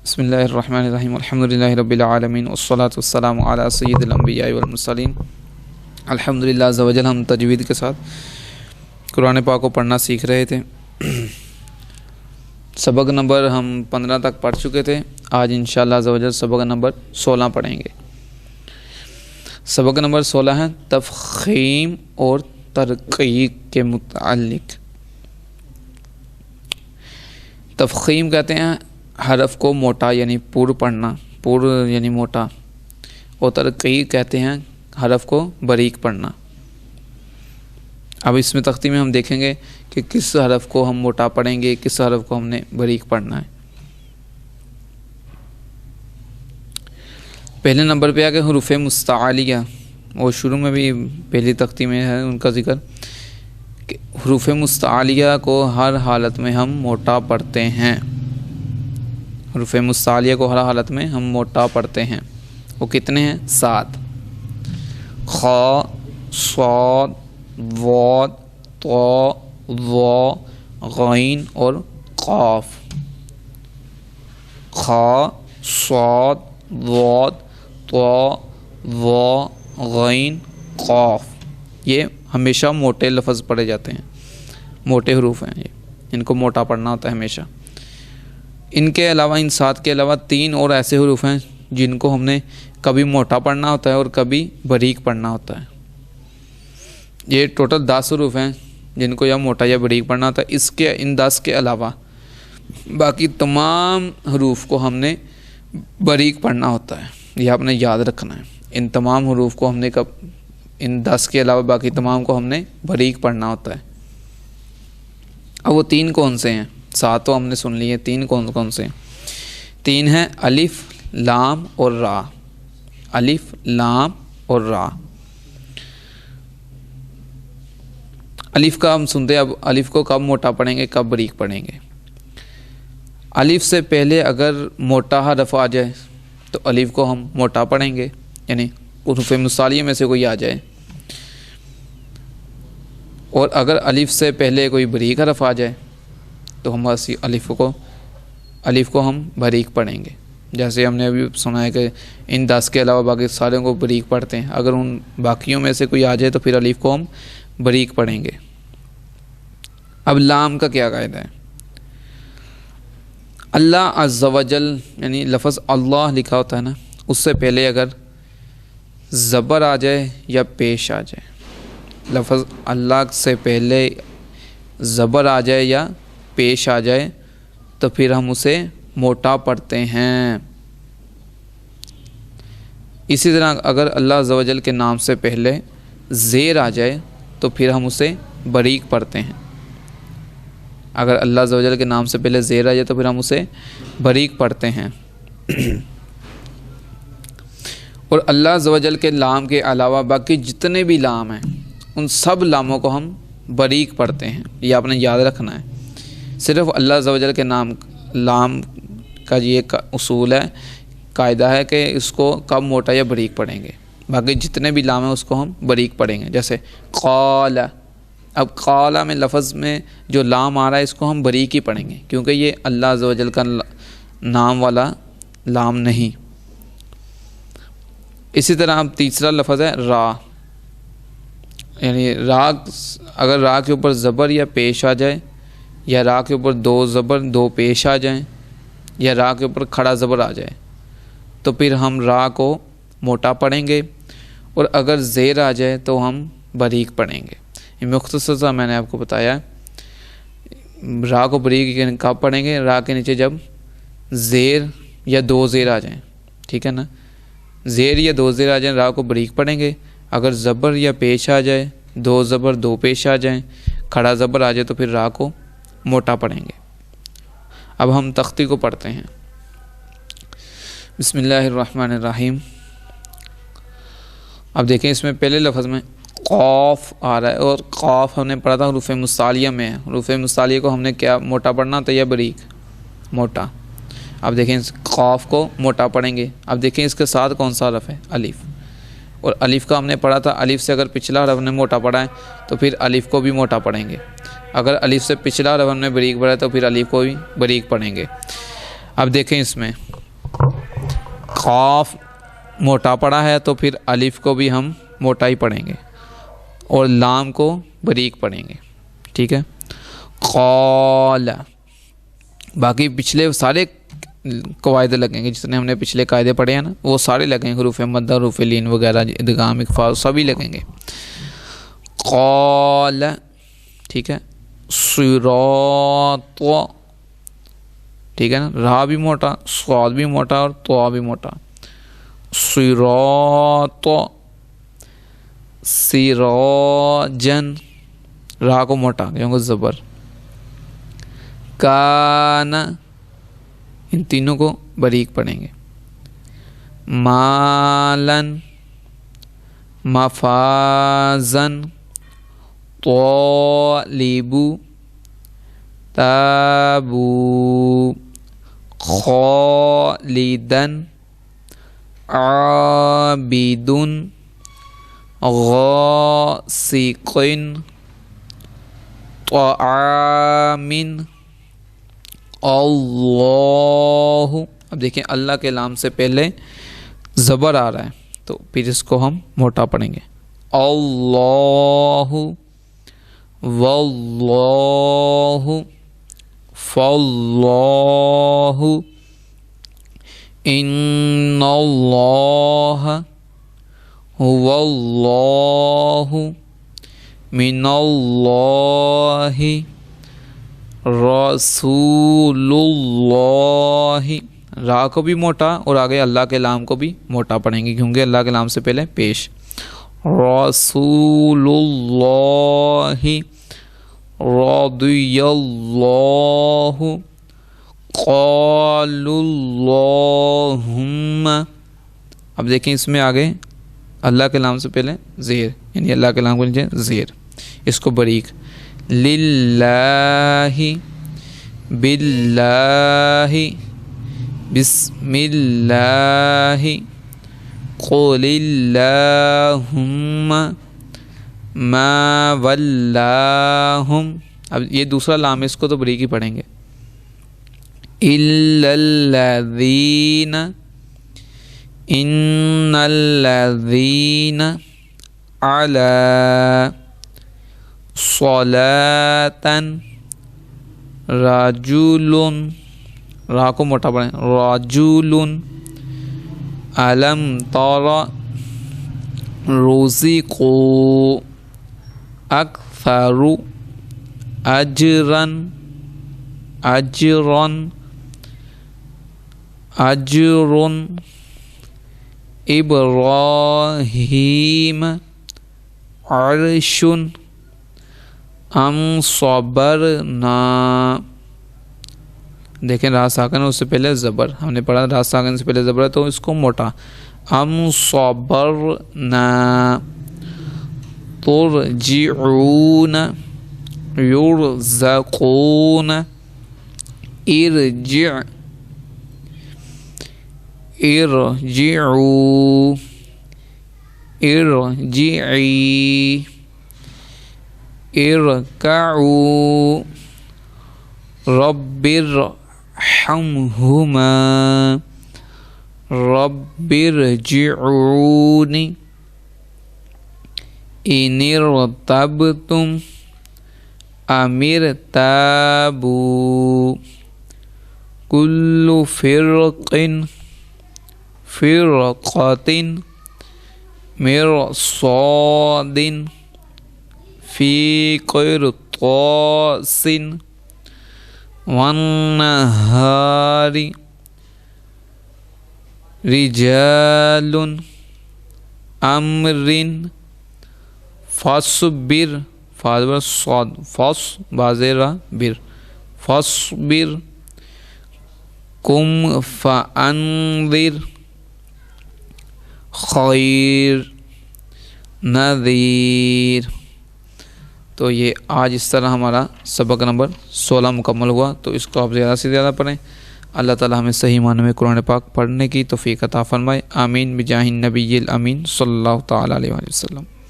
بسم اللہ الرحمن الرحیم الحمدللہ رب العالمین والصلاة والسلام علی سید الانبیاء والمرسلین۔ الحمدللہ عز و جل ہم تجوید کے ساتھ قرآن پاک کو پڑھنا سیکھ رہے تھے۔ سبق نمبر ہم 15 تک پڑھ چکے تھے۔ آج انشاءاللہ عز و جل سبق نمبر 16 پڑھیں گے۔ سبق نمبر 16 ہے تفخیم اور ترقیق کے متعلق۔ تفخیم کہتے ہیں حرف کو موٹا یعنی پور پڑھنا، پور یعنی موٹا، اور ترقیق کہتے ہیں حرف کو باریک پڑھنا۔ اب اس میں تختی میں ہم دیکھیں گے کہ کس حرف کو ہم موٹا پڑھیں گے، کس حرف کو ہم نے باریک پڑھنا ہے۔ پہلے نمبر پہ آ کے حروف مستعلیہ، اور شروع میں بھی پہلی تختی میں ہے ان کا ذکر کہ حروف مستعلیہ کو ہر حالت میں ہم موٹا پڑھتے ہیں۔ حروف مستعلیہ کو ہر حالت میں ہم موٹا پڑھتے ہیں۔ وہ کتنے ہیں؟ 7: خ، صاد، ضاد، طا، ظا، غین اور قاف۔ خ، صاد، ضاد، طا، ظا، غین، قاف۔ یہ ہمیشہ موٹے لفظ پڑھے جاتے ہیں، موٹے حروف ہیں، یہ ان کو موٹا پڑھنا ہوتا ہے ہمیشہ۔ ان کے علاوہ، ان 7 کے علاوہ 3 اور ایسے حروف ہیں جن کو ہم نے کبھی موٹا پڑھنا ہوتا ہے اور کبھی باریک پڑھنا ہوتا ہے۔ یہ ٹوٹل 10 حروف ہیں جن کو یا موٹا یا باریک پڑھنا ہوتا ہے۔ ان 10 کے علاوہ باقی تمام حروف کو ہم نے باریک پڑھنا ہوتا ہے، یہ آپ نے یاد رکھنا ہے۔ ان تمام حروف کو ہم نے ان 10 کے علاوہ باقی تمام کو ہم نے باریک پڑھنا ہوتا ہے۔ اب وہ 3 کون سے ہیں؟ 7 تو ہم نے سن لیے، 3 کون سے ہیں؟ 3 ہیں الف، لام اور را۔ الف، لام اور را۔ الف کا ہم سنتے ہیں، اب الف کو کب موٹا پڑھیں گے، کب باریک پڑھیں گے؟ الف سے پہلے اگر موٹا حرف آ جائے تو الف کو ہم موٹا پڑھیں گے، یعنی حروف مستعلیہ میں سے کوئی آ جائے۔ اور اگر الف سے پہلے کوئی باریک حرف آ جائے تو ہم الف کو ہم باریک پڑھیں گے۔ جیسے ہم نے ابھی سنا ہے کہ ان 10 کے علاوہ باقی سارے کو باریک پڑھتے ہیں، اگر ان باقیوں میں سے کوئی آ جائے تو پھر الف کو ہم باریک پڑھیں گے۔ اب لام کا کیا قاعدہ ہے؟ اللہ عز و جل یعنی لفظ اللہ لکھا ہوتا ہے نا، اس سے پہلے اگر زبر آ جائے یا پیش آ جائے، لفظ اللہ سے پہلے زبر آ جائے یا پیش آ جائے تو پھر ہم اسے موٹا پڑھتے ہیں۔ اسی طرح اگر اللہ عز و جل کے نام سے پہلے زیر آ جائے تو پھر ہم اسے باریک پڑھتے ہیں۔ اگر اللہ عز و جل کے نام سے پہلے زیر آ جائے تو پھر ہم اسے باریک پڑھتے ہیں۔ اور اللہ عز و جل کے لام کے علاوہ باقی جتنے بھی لام ہیں ان سب لاموں کو ہم باریک پڑھتے ہیں، یہ آپ نے یاد رکھنا ہے۔ صرف اللہ عز و جل کے لام کا یہ اصول ہے، قاعدہ ہے کہ اس کو کب موٹا یا باریک پڑھیں گے، باقی جتنے بھی لام ہیں اس کو ہم باریک پڑھیں گے۔ جیسے قال، اب قال میں لفظ میں جو لام آ رہا ہے اس کو ہم باریک ہی پڑھیں گے کیونکہ یہ اللہ عز و جل کا نام والا لام نہیں۔ اسی طرح اب تیسرا لفظ ہے را، یعنی را، اگر را کے اوپر زبر یا پیش آ جائے، یا را کے اوپر 2 زبر 2 پیش آ جائیں، یا را کے اوپر کھڑا زبر آ جائے تو پھر ہم را کو موٹا پڑھیں گے، اور اگر زیر آ جائے تو ہم باریک پڑھیں گے۔ یہ مختصر سا میں نے آپ کو بتایا۔ را کو باریک کب پڑھیں گے؟ را کے نیچے جب زیر یا 2 زیر آ جائیں، ٹھیک ہے نا، زیر یا 2 زیر آ جائیں را کو باریک پڑھیں گے۔ اگر زبر یا پیش آ جائے، 2 زبر 2 پیش آ جائیں، کھڑا زبر آ جائے تو پھر را کو موٹا پڑھیں گے۔ اب ہم تختی کو پڑھتے ہیں۔ بسم اللہ الرحمن الرحیم۔ اب دیکھیں اس میں پہلے لفظ میں قاف آ رہا ہے، اور قاف ہم نے پڑھا تھا حروف مستعلیہ میں ہے۔ حروف مستعلیہ کو ہم نے کیا موٹا پڑھنا تھا یا باریک؟ موٹا۔ اب دیکھیں اس قاف کو موٹا پڑھیں گے۔ اب دیکھیں اس کے ساتھ کون سا حرف ہے؟ الف، اور الف کا ہم نے پڑھا تھا الف سے اگر پچھلا حرف نے موٹا پڑھا ہے تو پھر الف کو بھی موٹا پڑھیں گے۔ اگر الف سے پچھلا حرف ہم نے باریک پڑھا ہے تو پھر الف کو بھی باریک پڑھیں گے۔ اب دیکھیں اس میں قاف موٹا پڑا ہے تو پھر الف کو بھی ہم موٹا ہی پڑھیں گے اور لام کو باریک پڑھیں گے. ٹھیک ہے. قال. باقی پچھلے سارے قواعد لگیں گے جتنے ہم نے پچھلے قاعدے پڑھے ہیں نا وہ سارے لگیں گے. حروف مد حروف لین وغیرہ ادغام اخفاء سبھی لگیں گے. قال. ٹھیک ہے. صراط. ٹھیک ہے نا. را بھی موٹا, صاد بھی موٹا اور طا بھی موٹا. صراط. سراجن. را کو موٹا کیونکہ زبر. کان. ان تینوں کو باریک پڑھیں گے. مالن. مفازن. طالبو. تابو. خالدن. عابدن. غاسقن. طعامن. اللہ. اب دیکھیں اللہ کے لام سے پہلے زبر آ رہا ہے تو پھر اس کو ہم موٹا پڑھیں گے. اللہ. واللہ. فاللہ. ان اللہ. واللہ. من اللہ. رسول اللہ. را کو بھی موٹا اور آگے اللہ کے لام کو بھی موٹا پڑھیں گے کیونکہ اللہ کے لام سے پہلے پیش. رسول اللہ. رضی اللہ. قال اللہم. اب دیکھیں اس میں آگے اللہ کے نام سے پہلے زیر یعنی اللہ کے نام کو نیچے زیر اس کو باریک. للہ. باللہ. بسم اللہ. قل اللہم. ما ولاہم. اب یہ دوسرا لام اس کو تو باریک ہی پڑھیں گے. الا الذین. ان الذین علی صلاۃ. رجل. را کو موٹا پڑھیں. رجل. الم تر. رزقوا. اکثر. اجرا. اجرا. اجر. ابراہیم. عرش. ام صبرنا. دیکھیں را ساکن اس سے پہلے زبر ہم نے پڑھا. را ساکن سے پہلے زبر ہے تو اس کو موٹا. ام صبرنا. ترجعون. یرزقون. ارجع. ارجعوا. ارجعی. ارکعوا. رب ارحمہما. رب ارجعون. ان ارتبتم. امر تابوا. کل فرق. فرقۃ. مرصاد. فی قرطاس. والنہار. رجال. امر. فاصبر. فاصبر صاد. فاص بازر بر. فاصبر. قم فانذر. خیر. نذیر. تو یہ آج اس طرح ہمارا سبق نمبر 16 مکمل ہوا. تو اس کو آپ زیادہ سے زیادہ پڑھیں. اللہ تعالی ہمیں صحیح معنی میں قرآن پاک پڑھنے کی توفیق عطا فرمائے. آمین بجاہ النبی الامین صلی اللہ تعالی علیہ وسلم.